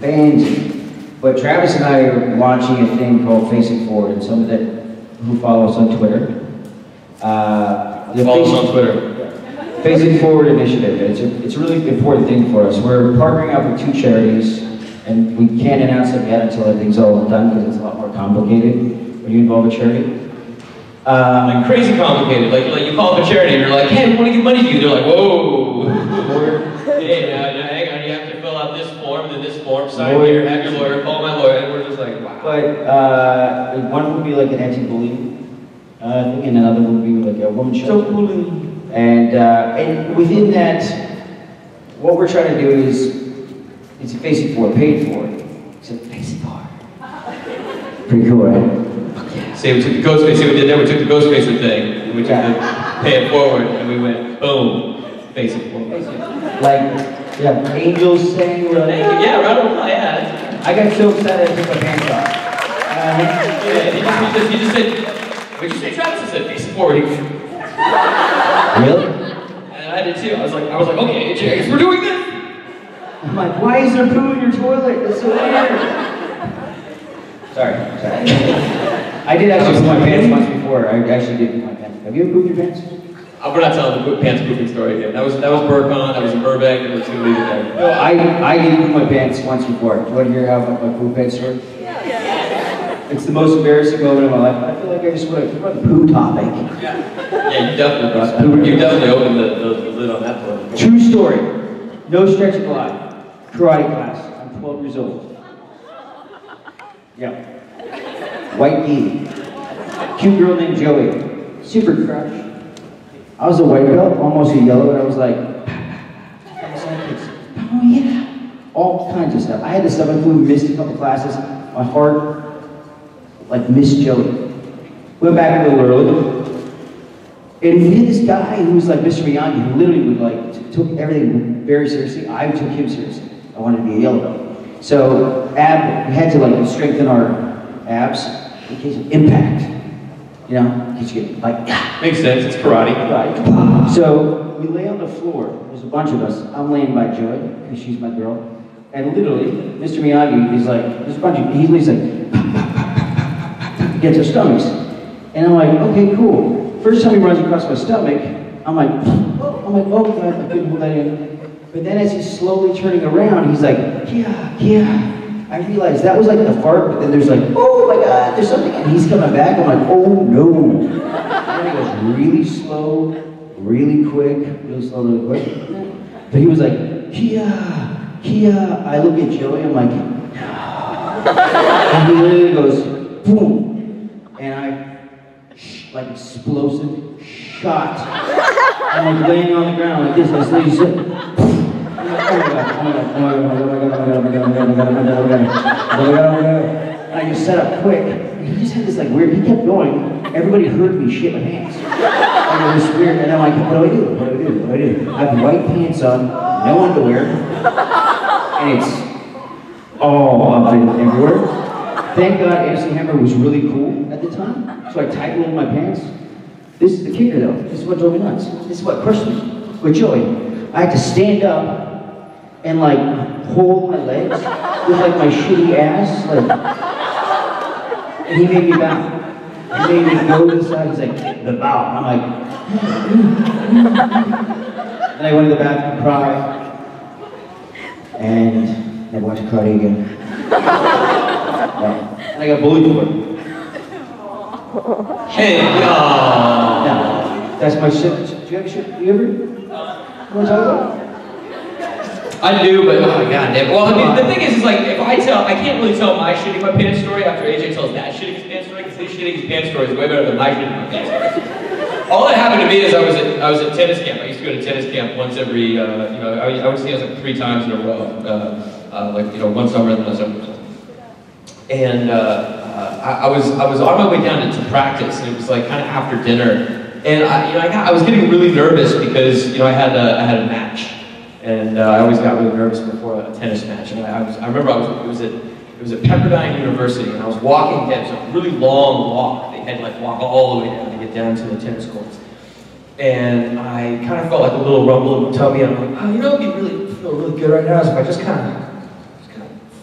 bands. But Travis and I are launching a thing called Face It Forward, and some of that who follow us on Twitter. Follow us on Twitter. Face It Forward initiative. It's a really important thing for us. We're partnering up with 2 charities, and we can't announce them yet until everything's all done because it's a lot more complicated when you involve a charity. Like crazy complicated. Like you call up a charity and you're like, hey, we want to give money to you. They're like, whoa. Hey, now hang on, you have to fill out this form, then this form, sign here, have your lawyer, call my lawyer, and we're just like, wow. But one would be like an anti-bullying thing, and another would be like a woman shelter. And within that, what we're trying to do is, it's a Face It Forward, paid for. It's a Face It Forward. Pretty cool, right? See, we took the Ghostfacer, see what we did there? We took the Ghostfacer thing, and we took the Pay It Forward, and we went, boom, Face It Forward. Like, yeah, angels saying, yeah, right on my head. I got so excited I took my pants off. Yeah, he just said, what'd you say, Travis? I said, Face It Forward. Really? And I did too. I was like, okay, I guess we're doing this. I'm like, why is there poo in your toilet? That's so weird. Sorry. I did actually poop my pants once before. I actually did poop my pants. Have you ever pooped your pants? We're not telling the pants pooping story again. That was Burcon, that was in Burbank, and let's leave it there. No, I did poop my pants once before. Do you want to hear how my poop pants story? Yeah. It's the most embarrassing moment of my life. I feel like I just want to put a poo topic. Yeah, you definitely brought that. You definitely opened the lid on that one. True story. No stretching alive. Karate class. I'm 12 years old. Yeah. White gi. Cute girl named Joey. Super crush. I was a white belt, almost a yellow, and I was like, oh yeah. All kinds of stuff. I had the stomach flu, missed a couple classes. My heart, like, missed Joey. Went back a little early. And we had this guy who was like Mr. Miyagi, who literally would like, took everything very seriously. I took him seriously. I wanted to be a yellow belt. So, we had to like strengthen our abs in case of impact. You know, in case you get like, makes sense, it's karate. Right. So, we lay on the floor. There's a bunch of us. I'm laying by Joy, because she's my girl. And literally, Mr. Miyagi is like, there's a bunch of, he's like, gets our stomachs. And I'm like, okay, cool. First time he runs across my stomach, I'm like, oh God, I couldn't hold that in. But then as he's slowly turning around, he's like, yeah. I realized that was like the fart, but then there's like, oh my God, there's something. And he's coming back, I'm like, oh no. And then he goes really slow, really quick, really slow, really quick. But he was like, I look at Joey, I'm like, and he literally goes, boom. And I, like explosive shot. I'm like laying on the ground like this, I was like, and I just set up quick. And he just had this like weird, he kept going. Everybody heard me shit my pants. And it was weird, and I'm like, what do I do? I have white pants on, no underwear, and it's all up and everywhere. Thank God MC Hammer was really cool at the time, so I tightened my pants. This is the kicker though, this is what drove me nuts. This is what crushed me with Joey. I had to stand up and like hold my legs with like my shitty ass, like, and he made me bow. He made me go to the side, he's like, the bow. I'm like, then I went to the bathroom to cry, and never watched karate again. Yeah. And I got bullied for it. Hey, no, that's my shit. Do you have shit? Do you ever? You want to talk about it? I do, but oh my God, damn. Well, I mean, the thing is like, if I can't really tell my shitting my pants story after AJ tells that shitting his pants story, because his shitting his pants story is way better than my shitting my pants story. All that happened to me is I was at tennis camp. I used to go to tennis camp once every, I would say it was like 3 times in a row, one summer and then a summer. And I was on my way down to practice, and it was like kind of after dinner, and I was getting really nervous because I had a match. And I always got really nervous before a tennis match. And I remember it was at Pepperdine University, and I was walking down, it was a really long walk. They had to like walk all the way down to get down to the tennis courts. And I kind of felt like a little rumble in my tummy. And I'm like, it'd feel really good right now is if I just kind of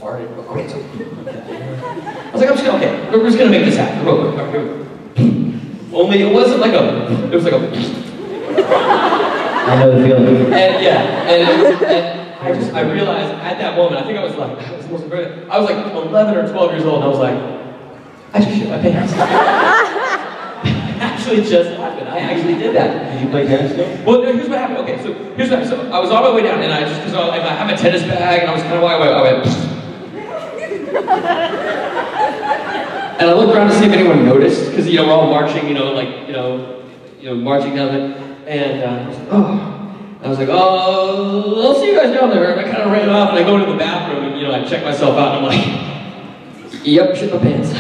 fart car. Okay, so, I was like, I'm just gonna, okay, we're just gonna make this happen. Real quick. Only it wasn't like a, it was like a. I know the feeling. And yeah, and I realized at that moment, I think I was like 11 or 12 years old, and I was like, I just shit my pants. Actually just happened. I actually did that. Did you play tennis though? Well, here's what happened. Okay, so here's what happened. So I was on my way down, and I just, because I have a tennis bag, and I was kind of I went and I looked around to see if anyone noticed, because we're all marching, marching down there, and I was like, oh, I'll see you guys down there. And I kind of ran off, and I go into the bathroom, and I check myself out, and I'm like, yep, shit my pants.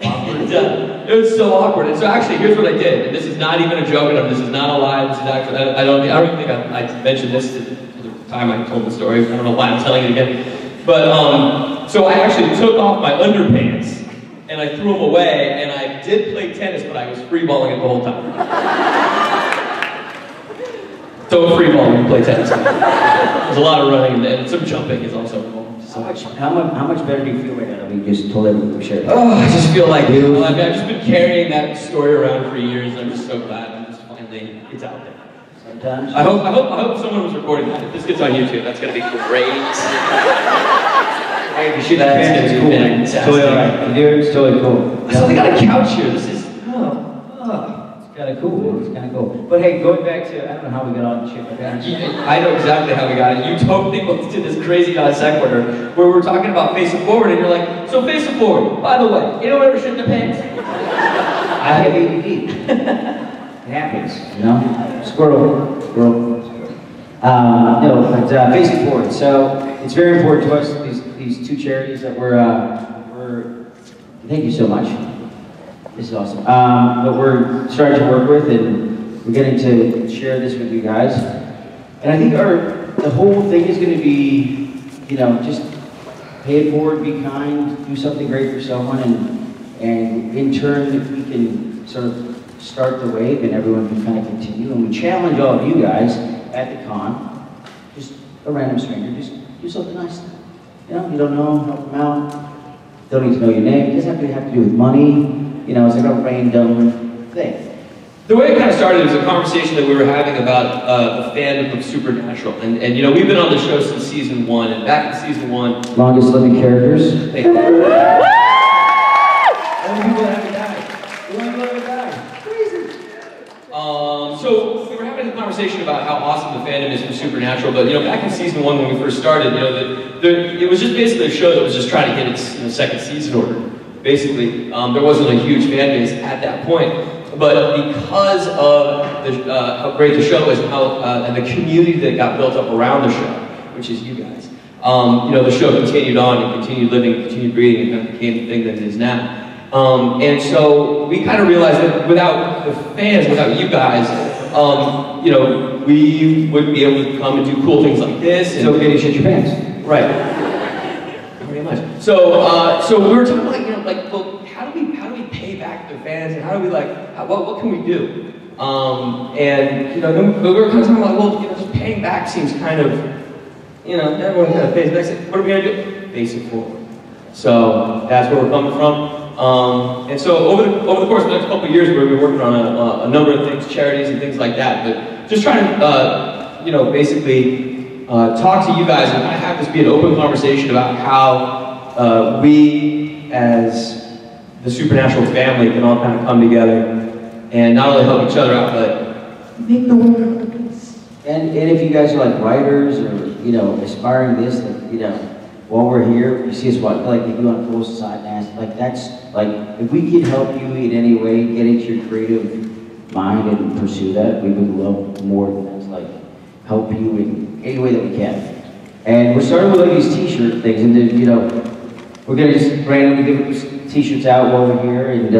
It was so awkward. And so actually, here's what I did. And this is not even a joke, and this is not a lie. This is actually, I don't even think I mentioned this at the time I told the story. I don't know why I'm telling it again. But so I actually took off my underpants, and I threw them away, and I did play tennis, but I was free-balling it the whole time. Don't free-ball when you play tennis. There's a lot of running, and some jumping is also involved. So how much better do you feel right now that we just told everyone to share? Oh, I just feel like, I've just been carrying that story around for years, and I'm just so glad finally it's out there. Sometimes. I hope someone was recording that. If this gets on YouTube, that's gonna be great. Hey, you shoot that pants, it's cool, man. It's totally alright. It's totally cool. So they got a couch here. This is, It's kind of cool. It's kind of cool. But hey, going back to, I don't know how we got on shit like that. I know exactly how we got it. You totally went to this crazy non sequitur where we're talking about face it forward, and you're like, so face it forward. By the way, you don't ever shit in the pants? I have ADD. It happens, Squirrel. No, but face it forward. So it's very important to us. These two charities that we're thank you so much. This is awesome. But we're starting to work with, and we're getting to share this with you guys. And I think the whole thing is going to be, just pay it forward, be kind, do something great for someone, and in turn, if we can sort of start the wave, and everyone can kind of continue. And we challenge all of you guys at the con, just a random stranger, just do something nice. You don't know, help them out. Don't need to know your name. It doesn't have to do with money. It's like a random thing. The way it kind of started was a conversation that we were having about the fandom of Supernatural. And we've been on the show since season 1, and back in season 1... Longest living characters. Hey. Only people that haven't died. The only people that haven't died. Crazy. So we were having a conversation about how awesome the fandom is for Supernatural, but back in season 1 when we first started, it was just basically a show that was just trying to get its second season order. Basically, there wasn't a huge fan base at that point, but because of how great the show is, and the community that got built up around the show, which is you guys, the show continued on and continued living, and continued breathing, and became the thing that it is now. And so we kind of realized that without the fans, without you guys, we wouldn't be able to come and do cool things like this. It's okay to shit your pants. Right. Very much. So we were talking well, how do we pay back the fans, and how do we what can we do? Then we were kind of talking about, well, just paying back seems kind of, everyone kind of pays back. What are we gonna do? Face it forward. So that's where we're coming from. And so over the course of the next couple of years, we're going to be working on a number of things, charities and things like that. But just trying to, basically talk to you guys and kind of have this be an open conversation about how we, as the Supernatural family, can all kind of come together and not only help each other out, but make the world a better place. And if you guys are like writers or aspiring this, while we're here, you see us if you want to pull us aside and ask, if we can help you in any way get into your creative mind and pursue that, we would love more than that. Help you in any way that we can. And we're starting with these t-shirt things, and then, we're gonna just randomly give these t-shirts out while we're here, and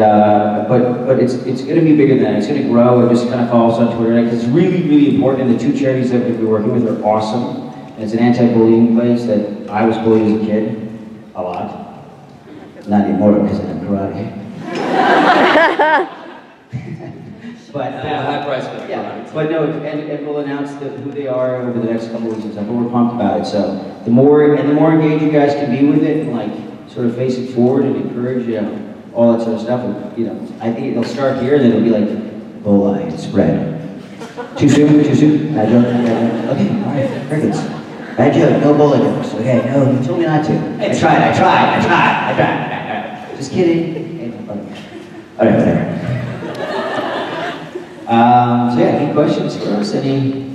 but it's gonna be bigger than that. It's gonna grow and just kind of follow us on Twitter, because it's really, really important. And the two charities that we'll be working with are awesome. It's an anti-bullying place that I was bullied as a kid, a lot. Not anymore because I have karate. But high price for yeah, but no, and we'll announce who they are over the next couple of weeks and stuff. But we're pumped about it. So the more engaged you guys can be with it, and like sort of face it forward and encourage, all that sort of stuff. And, I think it'll start here, and then it'll be like Ebola, it's spread. Too soon? Too soon? Bad joke? Okay, all right, very good. Bad joke, no Ebola jokes. Okay, no, you told me not to. I tried. Just kidding. All right, whatever. So yeah, any questions for us? Any?